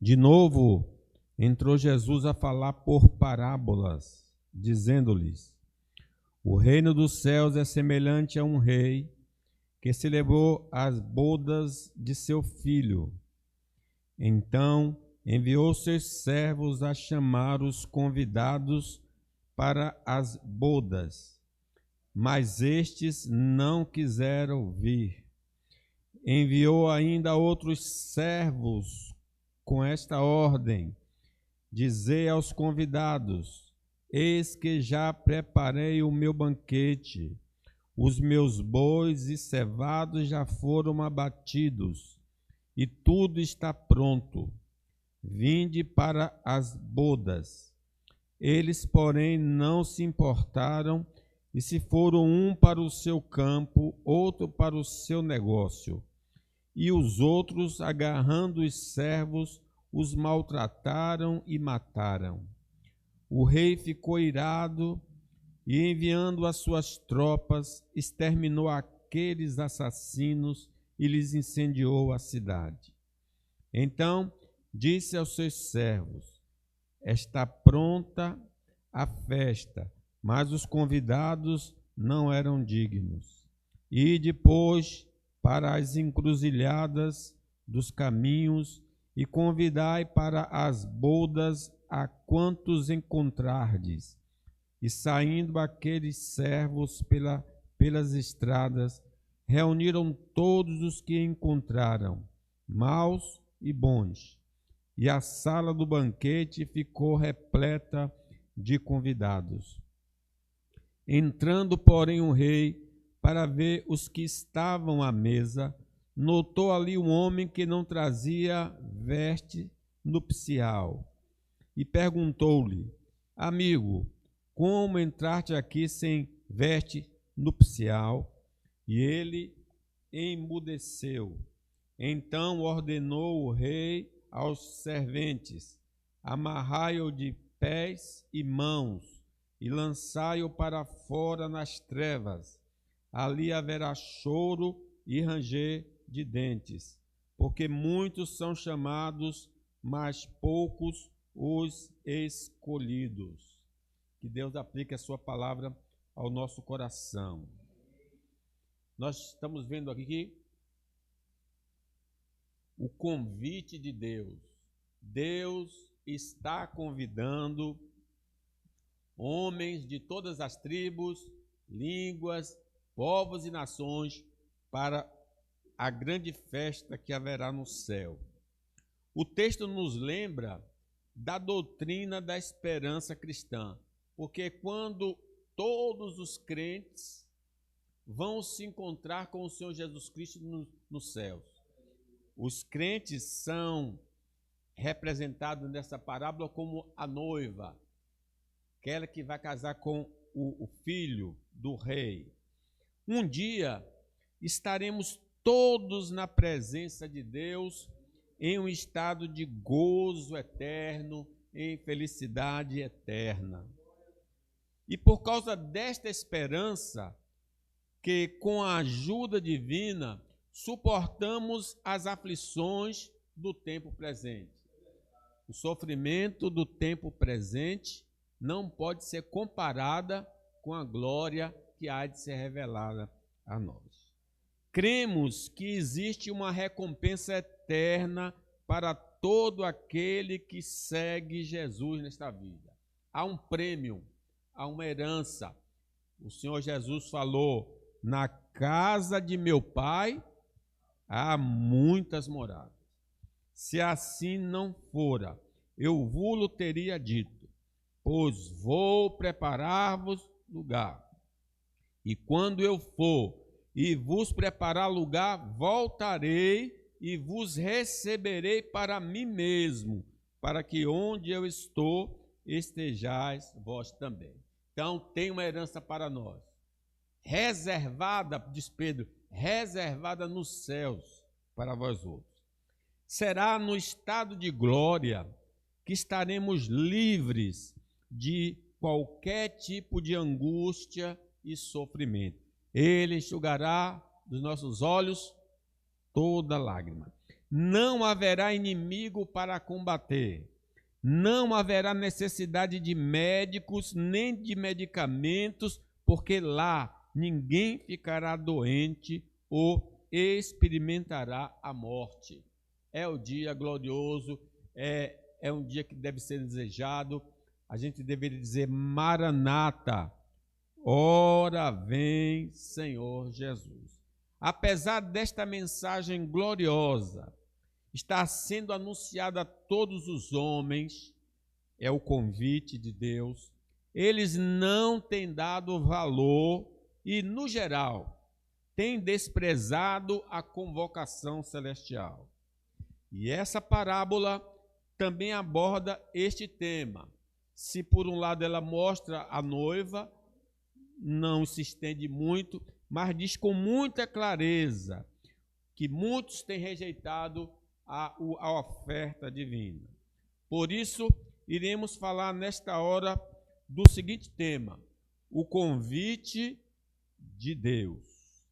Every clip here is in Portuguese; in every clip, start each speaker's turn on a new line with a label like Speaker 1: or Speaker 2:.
Speaker 1: De novo, entrou Jesus a falar por parábolas, dizendo-lhes: o reino dos céus é semelhante a um rei que celebrou as bodas de seu filho. Então enviou seus servos a chamar os convidados para as bodas, mas estes não quiseram vir. Enviou ainda outros servos com esta ordem: dizei aos convidados: eis que já preparei o meu banquete, os meus bois e cevados já foram abatidos, e tudo está pronto. Vinde para as bodas. Eles, porém, não se importaram, e se foram um para o seu campo, outro para o seu negócio. E os outros, agarrando os servos, os maltrataram e mataram. O rei ficou irado e, enviando as suas tropas, exterminou aqueles assassinos e lhes incendiou a cidade. Então disse aos seus servos: está pronta a festa, mas os convidados não eram dignos. E depois para as encruzilhadas dos caminhos e convidai para as bodas a quantos encontrardes. E saindo aqueles servos pelas estradas, reuniram todos os que encontraram, maus e bons. E a sala do banquete ficou repleta de convidados. Entrando, porém, o rei, para ver os que estavam à mesa, notou ali um homem que não trazia veste nupcial. E perguntou-lhe: amigo, como entraste aqui sem veste nupcial? E ele emudeceu. Então ordenou o rei aos serventes: amarrai-o de pés e mãos e lançai-o para fora nas trevas. Ali haverá choro e ranger de dentes, porque muitos são chamados, mas poucos os escolhidos. Que Deus aplique a sua palavra ao nosso coração. Nós estamos vendo aqui o convite de Deus. Deus está convidando homens de todas as tribos, línguas, povos e nações para a grande festa que haverá no céu. O texto nos lembra da doutrina da esperança cristã, porque quando todos os crentes vão se encontrar com o Senhor Jesus Cristo nos céus, os crentes são representados nessa parábola como a noiva, aquela que vai casar com o filho do rei. Um dia estaremos todos na presença de Deus em um estado de gozo eterno, em felicidade eterna. E por causa desta esperança, que com a ajuda divina suportamos as aflições do tempo presente. O sofrimento do tempo presente não pode ser comparada com a glória que há de ser revelada a nós. Cremos que existe uma recompensa eterna para todo aquele que segue Jesus nesta vida. Há um prêmio, há uma herança. O Senhor Jesus falou: na casa de meu Pai há muitas moradas. Se assim não fora, eu vos teria dito, pois vou preparar-vos lugar. E quando eu for e vos preparar lugar, voltarei e vos receberei para mim mesmo, para que onde eu estou, estejais vós também. Então, tem uma herança para nós, reservada, diz Pedro, reservada nos céus para vós outros. Será no estado de glória que estaremos livres de qualquer tipo de angústia e sofrimento. Ele enxugará dos nossos olhos toda lágrima. não haverá inimigo para combater. Não haverá necessidade de médicos nem de medicamentos, porque lá ninguém ficará doente ou experimentará a morte. É o dia glorioso, é um dia que deve ser desejado. A gente deveria dizer: Maranata, ora vem, Senhor Jesus. Apesar desta mensagem gloriosa estar sendo anunciada a todos os homens, é o convite de Deus, eles não têm dado valor e, no geral, têm desprezado a convocação celestial. E essa parábola também aborda este tema. Se por um lado ela mostra a noiva, não se estende muito, mas diz com muita clareza que muitos têm rejeitado a oferta divina. Por isso, iremos falar nesta hora do seguinte tema: o convite de Deus.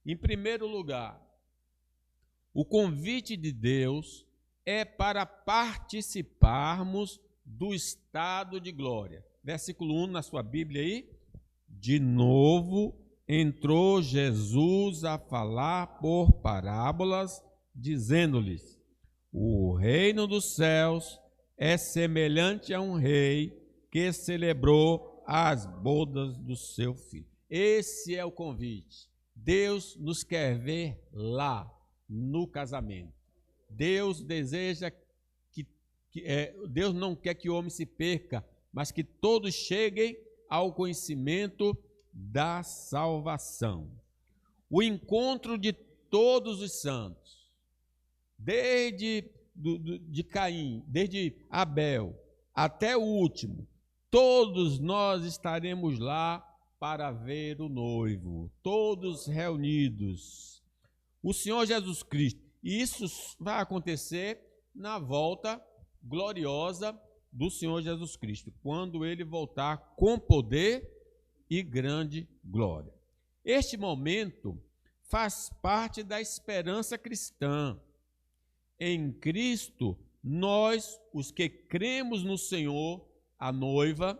Speaker 1: Em primeiro lugar, o convite de Deus é para participarmos do estado de glória. Versículo 1 na sua Bíblia aí. De novo entrou Jesus a falar por parábolas, dizendo-lhes: o reino dos céus é semelhante a um rei que celebrou as bodas do seu filho. Esse é o convite. Deus nos quer ver no casamento. Deus deseja Deus não quer que o homem se perca, mas que todos cheguem ao conhecimento da salvação. O encontro de todos os santos, desde de Caim, desde Abel até o último, todos nós estaremos lá para ver o noivo, todos reunidos. O Senhor Jesus Cristo. E isso vai acontecer na volta gloriosa do Senhor Jesus Cristo, quando ele voltar com poder e grande glória. Este momento faz parte da esperança cristã. Em Cristo, nós, os que cremos no Senhor, a noiva,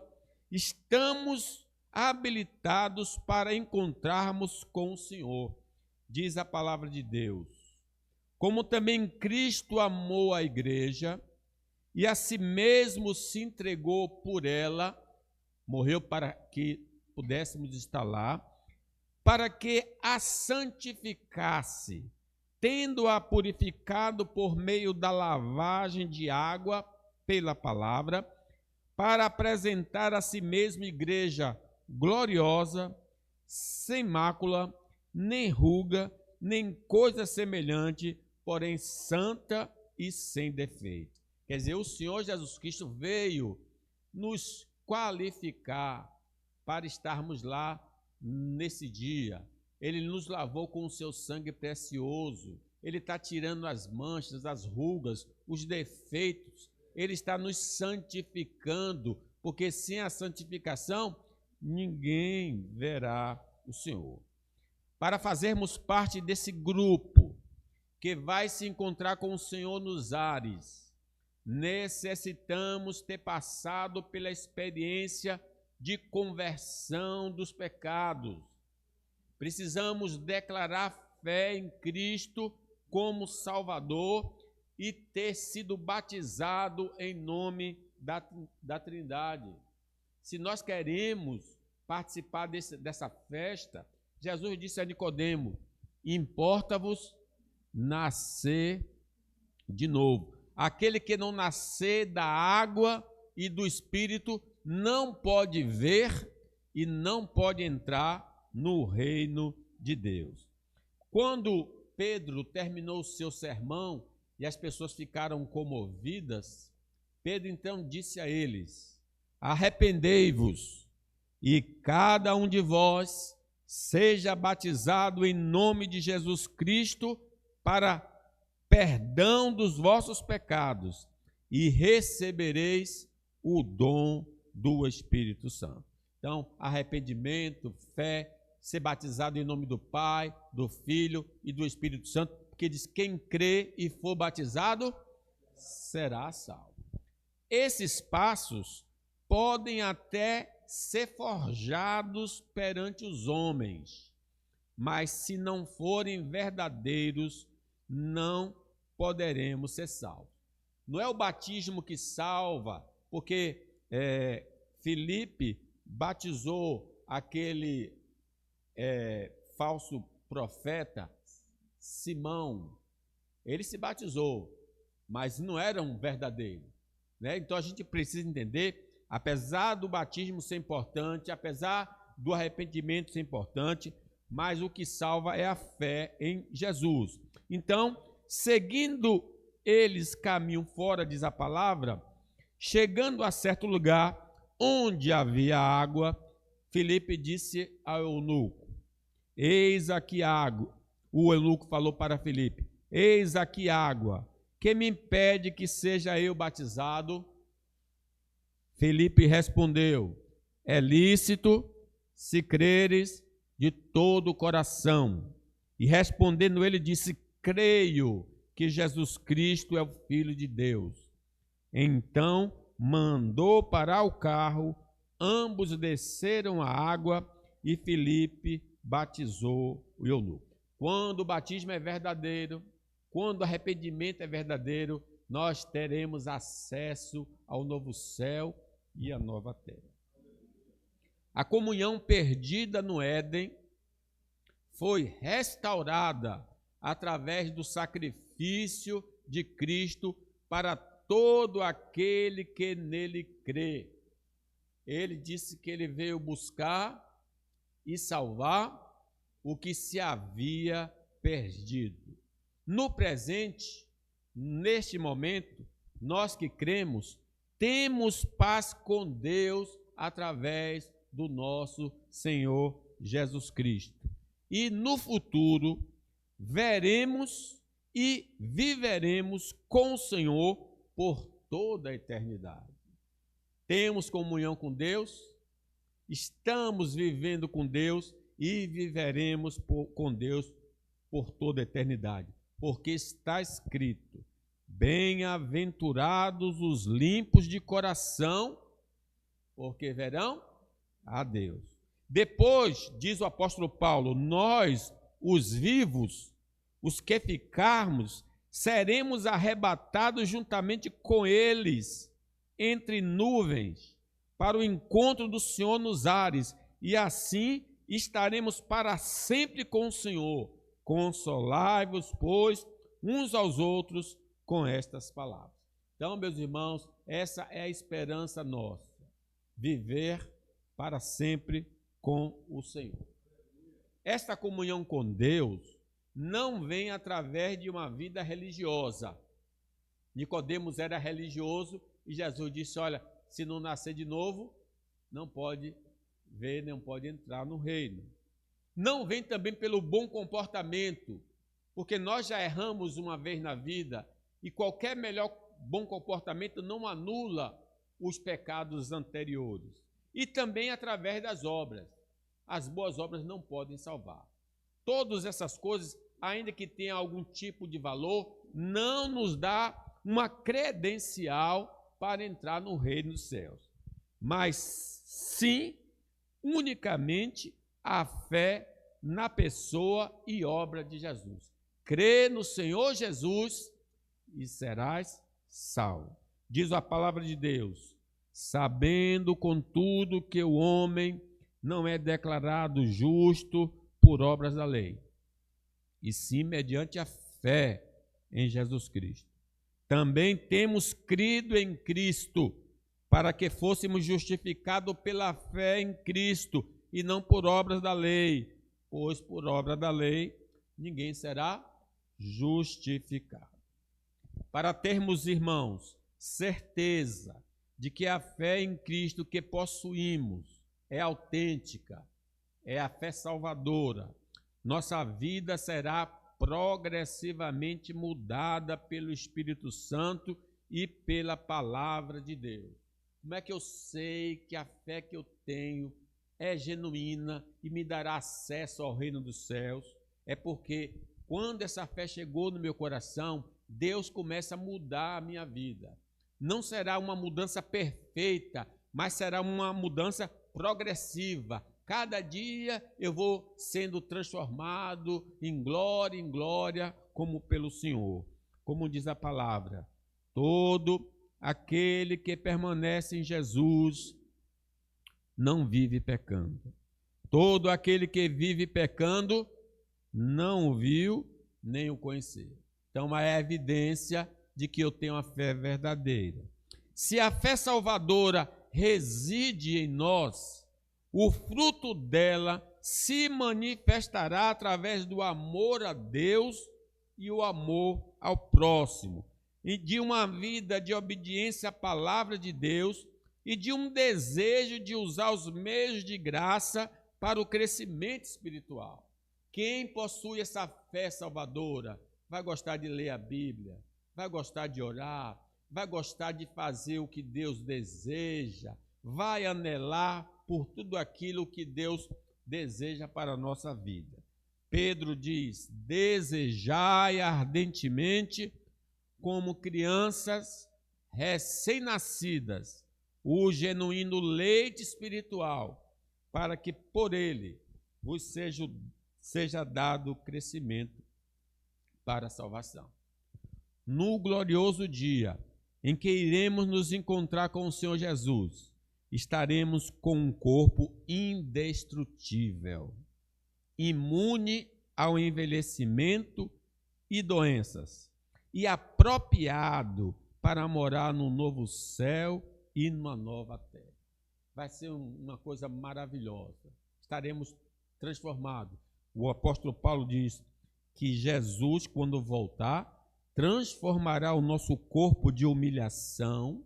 Speaker 1: estamos habilitados para encontrarmos com o Senhor, diz a palavra de Deus. Como também Cristo amou a igreja e a si mesmo se entregou por ela, morreu para que pudéssemos estar lá, para que a santificasse, tendo-a purificado por meio da lavagem de água pela palavra, para apresentar a si mesmo igreja gloriosa, sem mácula, nem ruga, nem coisa semelhante, porém santa e sem defeito. Quer dizer, o Senhor Jesus Cristo veio nos qualificar para estarmos lá nesse dia. Ele nos lavou com o seu sangue precioso. Ele está tirando as manchas, as rugas, os defeitos. Ele está nos santificando, porque sem a santificação, ninguém verá o Senhor. Para fazermos parte desse grupo que vai se encontrar com o Senhor nos ares, necessitamos ter passado pela experiência de conversão dos pecados. Precisamos declarar fé em Cristo como Salvador e ter sido batizado em nome da Trindade. Se nós queremos participar dessa festa, Jesus disse a Nicodemo: importa-vos nascer de novo. Aquele que não nascer da água e do Espírito não pode ver e não pode entrar no reino de Deus. Quando Pedro terminou o seu sermão e as pessoas ficaram comovidas, Pedro então disse a eles: arrependei-vos e cada um de vós seja batizado em nome de Jesus Cristo para perdão dos vossos pecados e recebereis o dom do Espírito Santo. Então, arrependimento, fé, ser batizado em nome do Pai, do Filho e do Espírito Santo, porque diz: quem crê e for batizado será salvo. Esses passos podem até ser forjados perante os homens, mas se não forem verdadeiros, não poderemos ser salvos. Não é o batismo que salva, porque Filipe batizou aquele falso profeta Simão. Ele se batizou, mas não era um verdadeiro, né? Então a gente precisa entender, apesar do batismo ser importante, apesar do arrependimento ser importante, mas o que salva é a fé em Jesus. Então, seguindo eles caminham fora, diz a palavra, chegando a certo lugar onde havia água, Filipe disse ao eunuco: eis aqui água. O eunuco falou para Filipe: eis aqui água, que me impede que seja eu batizado? Filipe respondeu: é lícito se creres de todo o coração. E respondendo ele disse: creio que Jesus Cristo é o Filho de Deus. Então mandou parar o carro, ambos desceram a água e Filipe batizou o eunuco. Quando o batismo é verdadeiro, quando o arrependimento é verdadeiro, nós teremos acesso ao novo céu e à nova terra. A comunhão perdida no Éden foi restaurada através do sacrifício de Cristo para todo aquele que nele crê. Ele disse que ele veio buscar e salvar o que se havia perdido. No presente, neste momento, nós que cremos, temos paz com Deus através do nosso Senhor Jesus Cristo. E no futuro, veremos e viveremos com o Senhor por toda a eternidade. Temos comunhão com Deus, estamos vivendo com Deus e viveremos com Deus por toda a eternidade. Porque está escrito: bem-aventurados os limpos de coração, porque verão a Deus. Depois, diz o apóstolo Paulo, nós, os vivos, os que ficarmos, seremos arrebatados juntamente com eles, entre nuvens, para o encontro do Senhor nos ares, e assim estaremos para sempre com o Senhor. Consolai-vos, pois, uns aos outros com estas palavras. Então, meus irmãos, essa é a esperança nossa, viver para sempre com o Senhor. Esta comunhão com Deus não vem através de uma vida religiosa. Nicodemos era religioso e Jesus disse: olha, se não nascer de novo, não pode ver, não pode entrar no reino. Não vem também pelo bom comportamento, porque nós já erramos uma vez na vida e qualquer bom comportamento não anula os pecados anteriores. E também através das obras. As boas obras não podem salvar. Todas essas coisas, ainda que tenham algum tipo de valor, não nos dá uma credencial para entrar no reino dos céus. Mas sim, unicamente, a fé na pessoa e obra de Jesus. Crê no Senhor Jesus e serás salvo. Diz a palavra de Deus: sabendo, contudo, que o homem não é declarado justo por obras da lei, e sim mediante a fé em Jesus Cristo. Também temos crido em Cristo, para que fôssemos justificados pela fé em Cristo, e não por obras da lei, pois por obra da lei ninguém será justificado. Para termos, irmãos, certeza de que a fé em Cristo que possuímos é autêntica, é a fé salvadora, nossa vida será progressivamente mudada pelo Espírito Santo e pela palavra de Deus. Como é que eu sei que a fé que eu tenho é genuína e me dará acesso ao reino dos céus? É porque quando essa fé chegou no meu coração, Deus começa a mudar a minha vida. Não será uma mudança perfeita, mas será uma mudança progressiva. Cada dia eu vou sendo transformado em glória, como pelo Senhor. Como diz a palavra, todo aquele que permanece em Jesus não vive pecando. Todo aquele que vive pecando não o viu nem o conheceu. Então, é a evidência de que eu tenho a fé verdadeira. Se a fé salvadora reside em nós, o fruto dela se manifestará através do amor a Deus e o amor ao próximo, e de uma vida de obediência à palavra de Deus e de um desejo de usar os meios de graça para o crescimento espiritual. Quem possui essa fé salvadora vai gostar de ler a Bíblia, vai gostar de orar, vai gostar de fazer o que Deus deseja, vai anelar por tudo aquilo que Deus deseja para a nossa vida. Pedro diz: desejai ardentemente, como crianças recém-nascidas, o genuíno leite espiritual, para que por ele vos seja dado crescimento para a salvação. No glorioso dia em que iremos nos encontrar com o Senhor Jesus, estaremos com um corpo indestrutível, imune ao envelhecimento e doenças, e apropriado para morar num novo céu e numa nova terra. Vai ser uma coisa maravilhosa. Estaremos transformados. O apóstolo Paulo diz que Jesus, quando voltar, transformará o nosso corpo de humilhação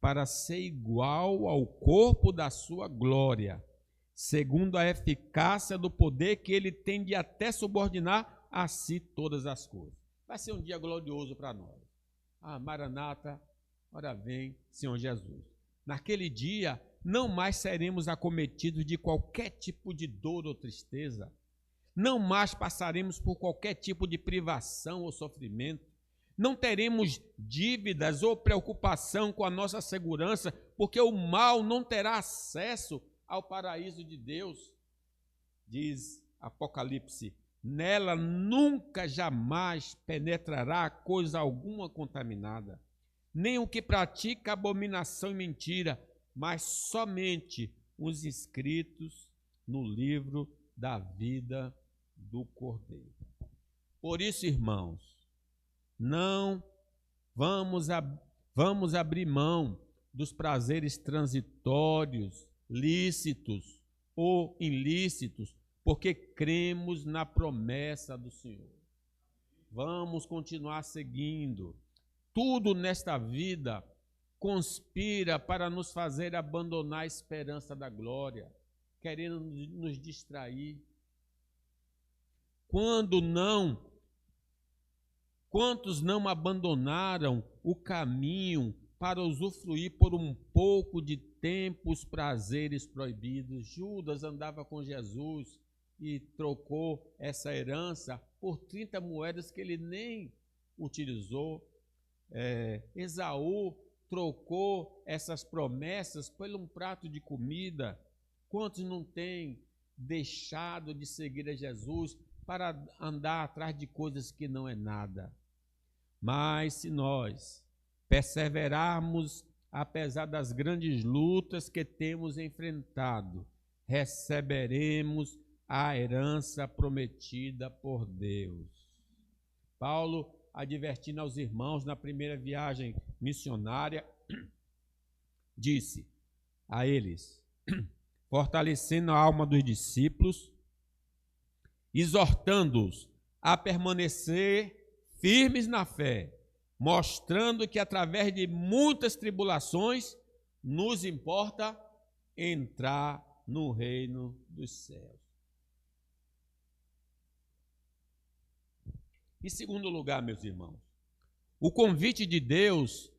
Speaker 1: para ser igual ao corpo da sua glória, segundo a eficácia do poder que ele tem de até subordinar a si todas as coisas. Vai ser um dia glorioso para nós. Maranata, ora vem, Senhor Jesus. Naquele dia, não mais seremos acometidos de qualquer tipo de dor ou tristeza. Não mais passaremos por qualquer tipo de privação ou sofrimento. Não teremos dívidas ou preocupação com a nossa segurança, porque o mal não terá acesso ao paraíso de Deus. Diz Apocalipse: nela nunca jamais penetrará coisa alguma contaminada, nem o que pratica abominação e mentira, mas somente os inscritos no livro da vida do Cordeiro. Por isso, irmãos, não vamos abrir mão dos prazeres transitórios, lícitos ou ilícitos, porque cremos na promessa do Senhor. Vamos continuar seguindo. Tudo nesta vida conspira para nos fazer abandonar a esperança da glória, querendo nos distrair. Quantos não abandonaram o caminho para usufruir por um pouco de tempo os prazeres proibidos? Judas andava com Jesus e trocou essa herança por 30 moedas que ele nem utilizou. Esaú trocou essas promessas por um prato de comida. Quantos não têm deixado de seguir a Jesus para andar atrás de coisas que não é nada? Mas se nós perseverarmos, apesar das grandes lutas que temos enfrentado, receberemos a herança prometida por Deus. Paulo, advertindo aos irmãos na primeira viagem missionária, disse a eles, fortalecendo a alma dos discípulos, exortando-os a permanecer firmes na fé, mostrando que através de muitas tribulações nos importa entrar no reino dos céus. Em segundo lugar, meus irmãos, o convite de Deus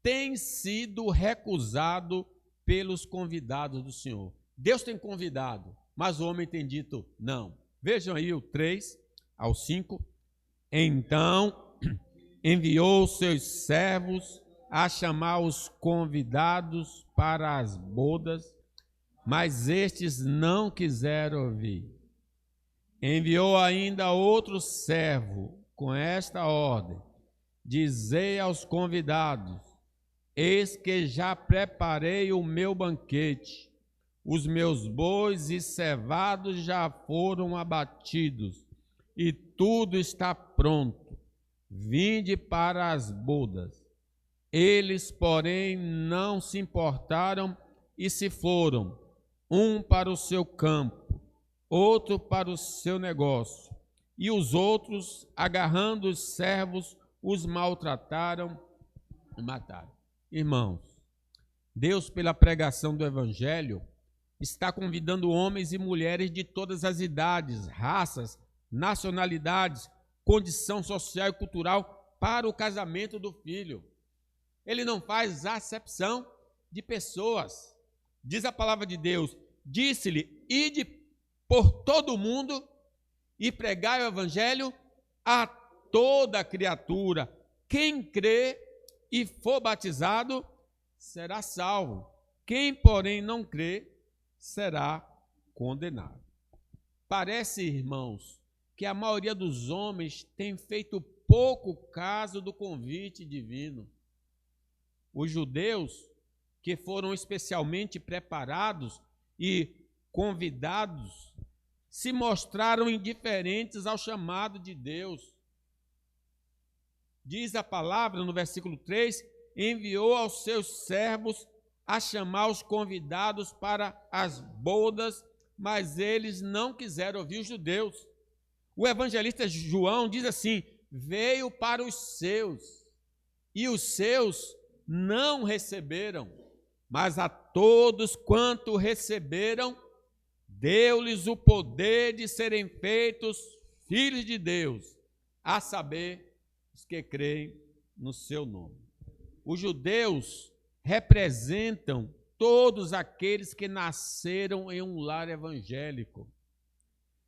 Speaker 1: tem sido recusado pelos convidados do Senhor. Deus tem convidado, mas o homem tem dito não. Vejam aí o 3 ao 5. Então enviou seus servos a chamar os convidados para as bodas, mas estes não quiseram ouvir. Enviou ainda outro servo com esta ordem: dizei aos convidados: eis que já preparei o meu banquete, os meus bois e cevados já foram abatidos, e tudo está pronto. Vinde para as bodas. Eles, porém, não se importaram e se foram, um para o seu campo, outro para o seu negócio. E os outros, agarrando os servos, os maltrataram e mataram. Irmãos, Deus, pela pregação do Evangelho, está convidando homens e mulheres de todas as idades, raças, nacionalidades, condição social e cultural para o casamento do filho. Ele não faz acepção de pessoas. Diz a palavra de Deus: disse-lhe, ide por todo o mundo e pregai o evangelho a toda criatura. Quem crê e for batizado será salvo. Quem, porém, não crê será condenado. Parece, irmãos, que a maioria dos homens tem feito pouco caso do convite divino. Os judeus, que foram especialmente preparados e convidados, se mostraram indiferentes ao chamado de Deus. Diz a palavra no versículo 3, enviou aos seus servos a chamar os convidados para as bodas, mas eles não quiseram ouvir os judeus. O evangelista João diz assim: veio para os seus, e os seus não receberam, mas a todos quanto receberam, deu-lhes o poder de serem feitos filhos de Deus, a saber, os que creem no seu nome. Os judeus representam todos aqueles que nasceram em um lar evangélico.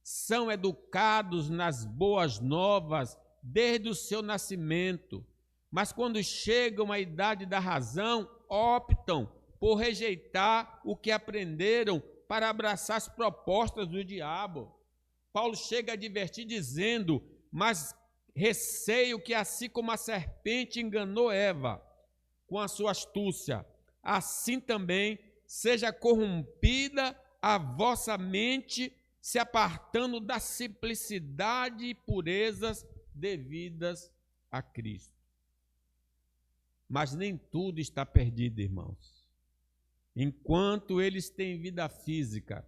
Speaker 1: São educados nas boas novas desde o seu nascimento, mas quando chegam à idade da razão, optam por rejeitar o que aprenderam para abraçar as propostas do diabo. Paulo chega a advertir dizendo: mas receio que assim como a serpente enganou Eva com a sua astúcia, assim também seja corrompida a vossa mente, se apartando da simplicidade e purezas devidas a Cristo. Mas nem tudo está perdido, irmãos. Enquanto eles têm vida física,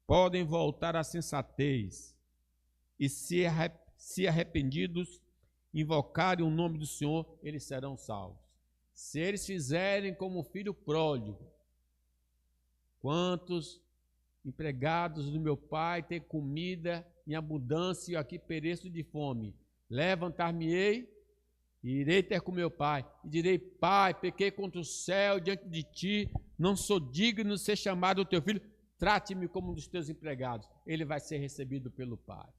Speaker 1: podem voltar à sensatez e, se arrependidos, invocarem o nome do Senhor, eles serão salvos. Se eles fizerem como o filho pródigo, quantos empregados do meu pai têm comida em abundância e eu aqui pereço de fome, levantar-me-ei e irei ter com meu pai, e direi: Pai, pequei contra o céu diante de ti, não sou digno de ser chamado teu filho, trate-me como um dos teus empregados. Ele vai ser recebido pelo Pai.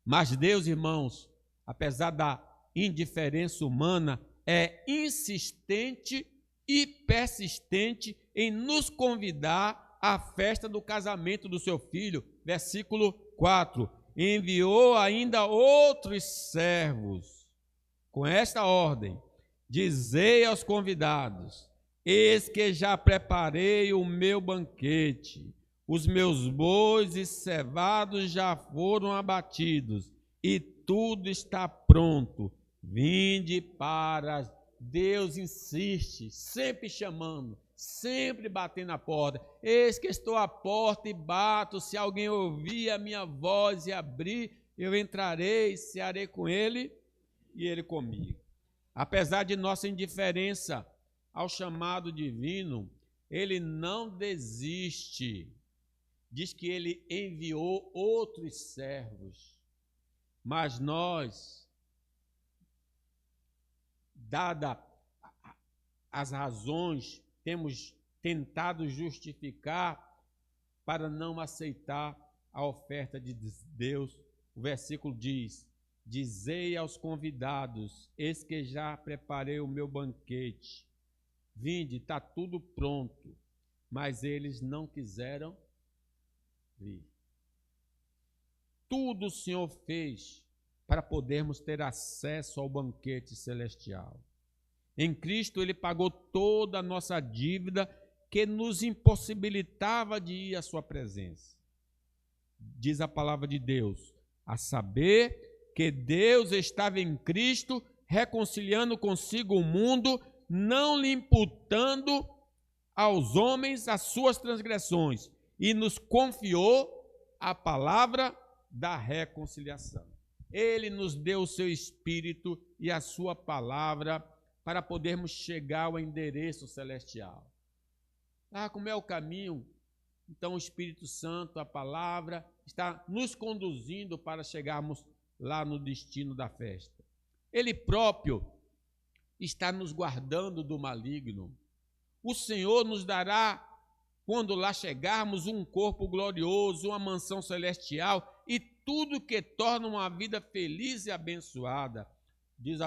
Speaker 1: Mas Deus, irmãos, apesar da indiferença humana, é insistente e persistente em nos convidar à festa do casamento do seu filho. Versículo 4. Enviou ainda outros servos com esta ordem: dizei aos convidados: eis que já preparei o meu banquete, os meus bois e cevados já foram abatidos, e tudo está pronto. Vinde para. Deus insiste, sempre chamando, sempre batendo a porta. Eis que estou à porta e bato. Se alguém ouvir a minha voz e abrir, eu entrarei, cearei com ele e ele comigo. Apesar de nossa indiferença ao chamado divino, ele não desiste. Diz que ele enviou outros servos, mas nós, dada as razões, temos tentado justificar para não aceitar a oferta de Deus. O versículo diz: Dizei aos convidados: eis que já preparei o meu banquete. Vinde, está tudo pronto. Mas eles não quiseram vir. Tudo o Senhor fez para podermos ter acesso ao banquete celestial. Em Cristo, Ele pagou toda a nossa dívida que nos impossibilitava de ir à sua presença. Diz a palavra de Deus, a saber que Deus estava em Cristo, reconciliando consigo o mundo, não lhe imputando aos homens as suas transgressões, e nos confiou a palavra da reconciliação. Ele nos deu o seu Espírito e a sua palavra para podermos chegar ao endereço celestial. Como é o caminho? Então o Espírito Santo, a palavra, está nos conduzindo para chegarmos lá no destino da festa. Ele próprio está nos guardando do maligno. O Senhor nos dará, quando lá chegarmos, um corpo glorioso, uma mansão celestial e tudo que torna uma vida feliz e abençoada. Diz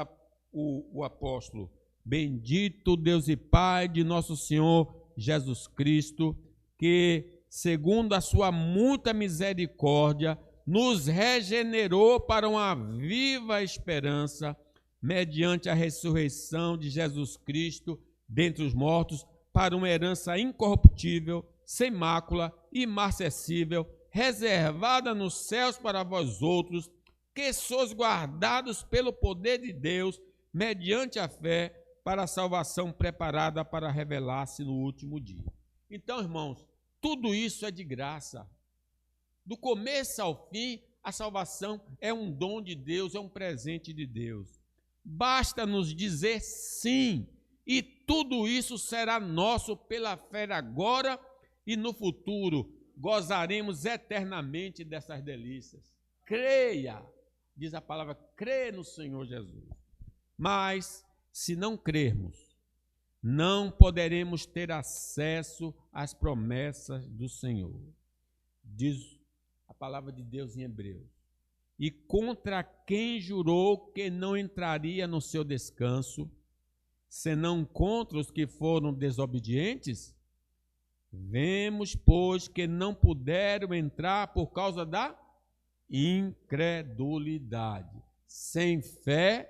Speaker 1: o apóstolo: bendito Deus e Pai de nosso Senhor Jesus Cristo, que, segundo a sua muita misericórdia, nos regenerou para uma viva esperança, mediante a ressurreição de Jesus Cristo dentre os mortos, para uma herança incorruptível, sem mácula, imarcessível, reservada nos céus para vós outros, que sois guardados pelo poder de Deus, mediante a fé, para a salvação preparada para revelar-se no último dia. Então, irmãos, tudo isso é de graça. Do começo ao fim, a salvação é um dom de Deus, é um presente de Deus. Basta nos dizer sim, e tudo isso será nosso pela fé agora e no futuro. Gozaremos eternamente dessas delícias. Creia, diz a palavra, crê no Senhor Jesus. Mas, se não crermos, não poderemos ter acesso às promessas do Senhor. Diz a palavra de Deus em Hebreus. E contra quem jurou que não entraria no seu descanso, senão contra os que foram desobedientes? Vemos, pois, que não puderam entrar por causa da incredulidade. Sem fé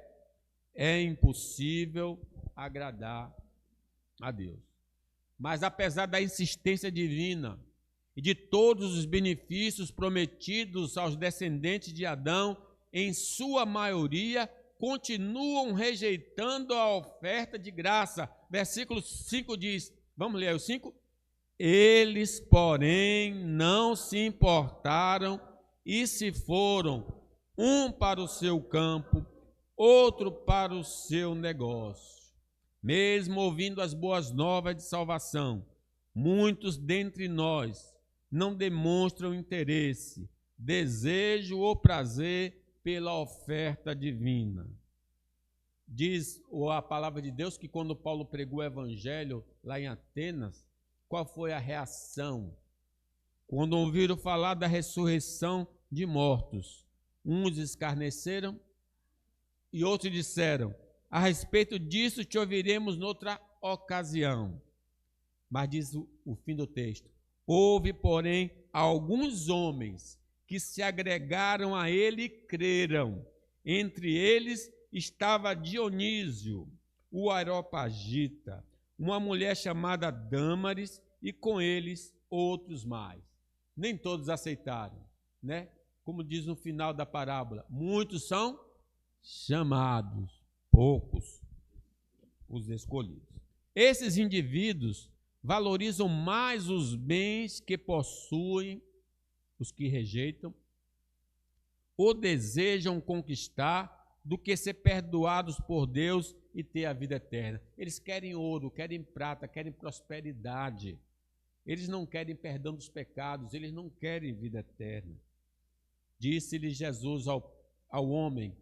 Speaker 1: é impossível agradar a Deus. Mas apesar da insistência divina e de todos os benefícios prometidos aos descendentes de Adão, em sua maioria, continuam rejeitando a oferta de graça. Versículo 5 diz, vamos ler o 5? Eles, porém, não se importaram e se foram, um para o seu campo, outro para o seu negócio. Mesmo ouvindo as boas novas de salvação, muitos dentre nós não demonstram interesse, desejo ou prazer pela oferta divina. Diz a palavra de Deus que quando Paulo pregou o evangelho lá em Atenas, qual foi a reação? Quando ouviram falar da ressurreição de mortos, uns escarneceram e outros disseram: a respeito disso te ouviremos noutra ocasião. Mas diz o fim do texto: houve, porém, alguns homens que se agregaram a ele e creram. Entre eles estava Dionísio, o Areopagita, uma mulher chamada Dâmaris, e com eles outros mais. Nem todos aceitaram, né? Como diz no final da parábola, muitos são chamados, poucos os escolhidos. Esses indivíduos valorizam mais os bens que possuem, os que rejeitam, ou desejam conquistar, do que ser perdoados por Deus e ter a vida eterna. Eles querem ouro, querem prata, querem prosperidade. Eles não querem perdão dos pecados, eles não querem vida eterna. Disse-lhe Jesus ao homem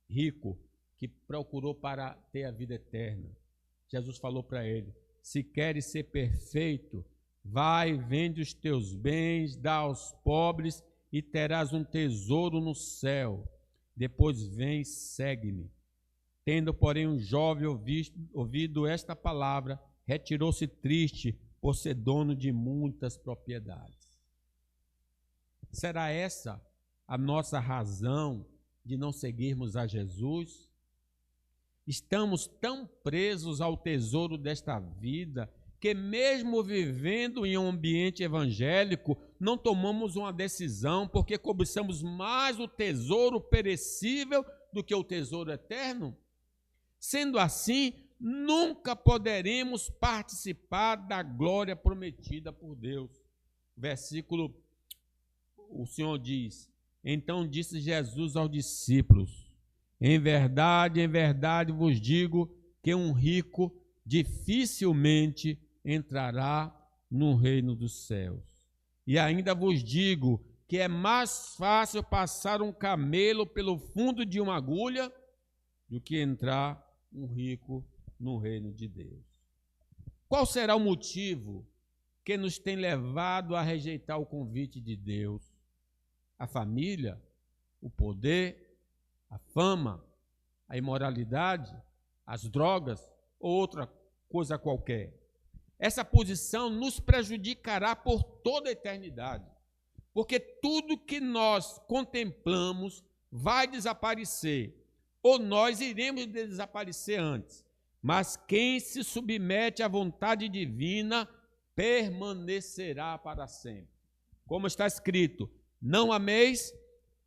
Speaker 1: rico que procurou para ter a vida eterna. Jesus falou para ele: se queres ser perfeito, vai, vende os teus bens, dá aos pobres e terás um tesouro no céu. Depois vem, segue-me. Tendo, porém, um jovem ouvido esta palavra, retirou-se triste por ser dono de muitas propriedades. Será essa a nossa razão de não seguirmos a Jesus? Estamos tão presos ao tesouro desta vida que, mesmo vivendo em um ambiente evangélico, não tomamos uma decisão porque cobiçamos mais o tesouro perecível do que o tesouro eterno? Sendo assim, nunca poderemos participar da glória prometida por Deus. Versículo, o Senhor diz: então disse Jesus aos discípulos: em verdade vos digo que um rico dificilmente entrará no reino dos céus. E ainda vos digo que é mais fácil passar um camelo pelo fundo de uma agulha do que entrar um rico no reino de Deus. Qual será o motivo que nos tem levado a rejeitar o convite de Deus? A família, o poder, a fama, a imoralidade, as drogas ou outra coisa qualquer. Essa posição nos prejudicará por toda a eternidade, porque tudo que nós contemplamos vai desaparecer, ou nós iremos desaparecer antes. Mas quem se submete à vontade divina permanecerá para sempre. Como está escrito: não ameis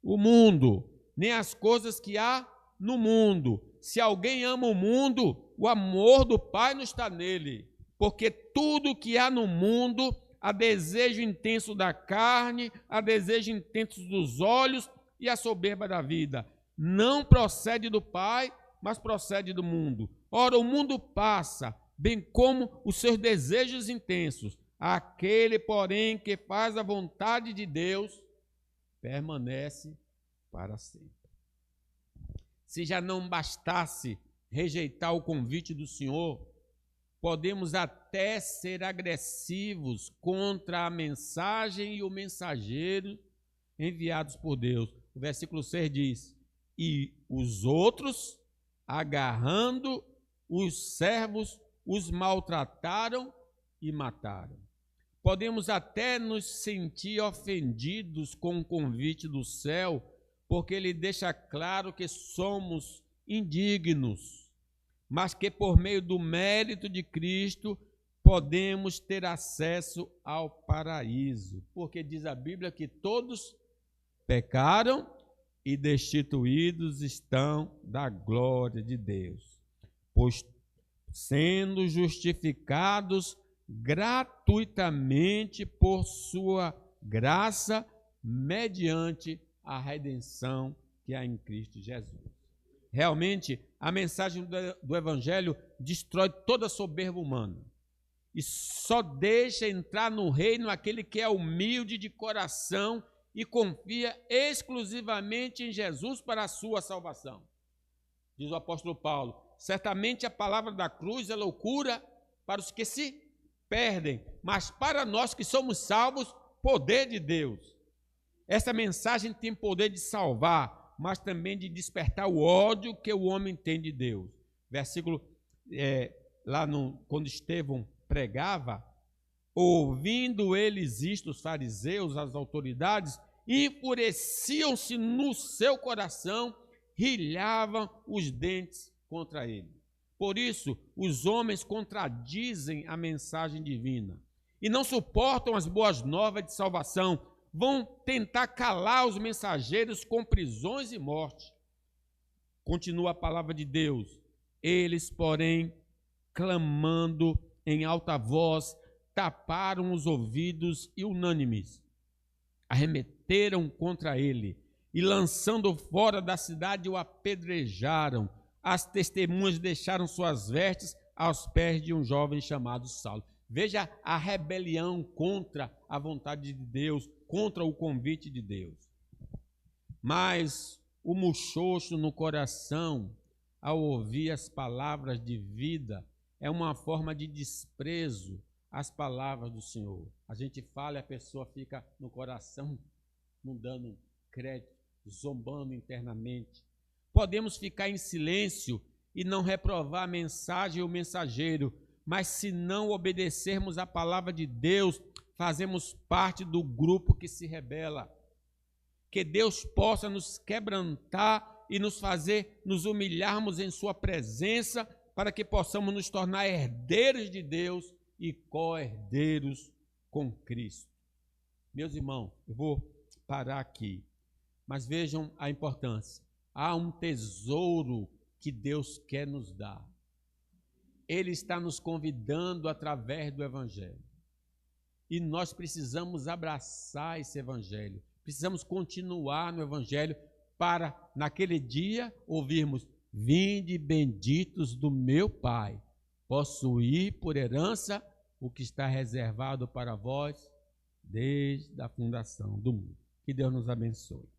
Speaker 1: o mundo, nem as coisas que há no mundo. Se alguém ama o mundo, o amor do Pai não está nele. Porque tudo que há no mundo, a desejo intenso da carne, a desejo intenso dos olhos e a soberba da vida, não procede do Pai, mas procede do mundo. Ora, o mundo passa, bem como os seus desejos intensos. Aquele, porém, que faz a vontade de Deus, permanece para sempre. Se já não bastasse rejeitar o convite do Senhor, podemos até ser agressivos contra a mensagem e o mensageiro enviados por Deus. O versículo 6 diz: e os outros, agarrando os servos, os maltrataram e mataram. Podemos até nos sentir ofendidos com o convite do céu, porque ele deixa claro que somos indignos, mas que por meio do mérito de Cristo podemos ter acesso ao paraíso, porque diz a Bíblia que todos pecaram e destituídos estão da glória de Deus, pois sendo justificados gratuitamente por sua graça, mediante a redenção que há em Cristo Jesus. Realmente, a mensagem do Evangelho destrói toda a soberba humana e só deixa entrar no reino aquele que é humilde de coração e confia exclusivamente em Jesus para a sua salvação. Diz o apóstolo Paulo: certamente a palavra da cruz é loucura para os que se perdem, mas para nós que somos salvos, poder de Deus. Essa mensagem tem poder de salvar, mas também de despertar o ódio que o homem tem de Deus. Versículo, quando Estevão pregava, ouvindo eles isto, os fariseus, as autoridades, enfureciam-se no seu coração, rilhavam os dentes contra ele. Por isso, os homens contradizem a mensagem divina e não suportam as boas novas de salvação. Vão tentar calar os mensageiros com prisões e morte. Continua a palavra de Deus. Eles, porém, clamando em alta voz, taparam os ouvidos e unânimes arremeteram contra ele e, lançando fora da cidade, o apedrejaram. As testemunhas deixaram suas vestes aos pés de um jovem chamado Saulo. Veja a rebelião contra a vontade de Deus, contra o convite de Deus. Mas o muxoxo no coração, ao ouvir as palavras de vida, é uma forma de desprezo às palavras do Senhor. A gente fala e a pessoa fica no coração não dando crédito. zombando internamente. Podemos ficar em silêncio e não reprovar a mensagem ou o mensageiro, mas se não obedecermos à palavra de Deus, fazemos parte do grupo que se rebela. Que Deus possa nos quebrantar e nos fazer nos humilharmos em sua presença, para que possamos nos tornar herdeiros de Deus e co-herdeiros com Cristo. Meus irmãos, eu vou parar aqui, mas vejam a importância. Há um tesouro que Deus quer nos dar. Ele está nos convidando através do Evangelho. E nós precisamos abraçar esse Evangelho. Precisamos continuar no Evangelho para, naquele dia, ouvirmos: vinde benditos do meu Pai, possuir por herança o que está reservado para vós desde a fundação do mundo. Que Deus nos abençoe.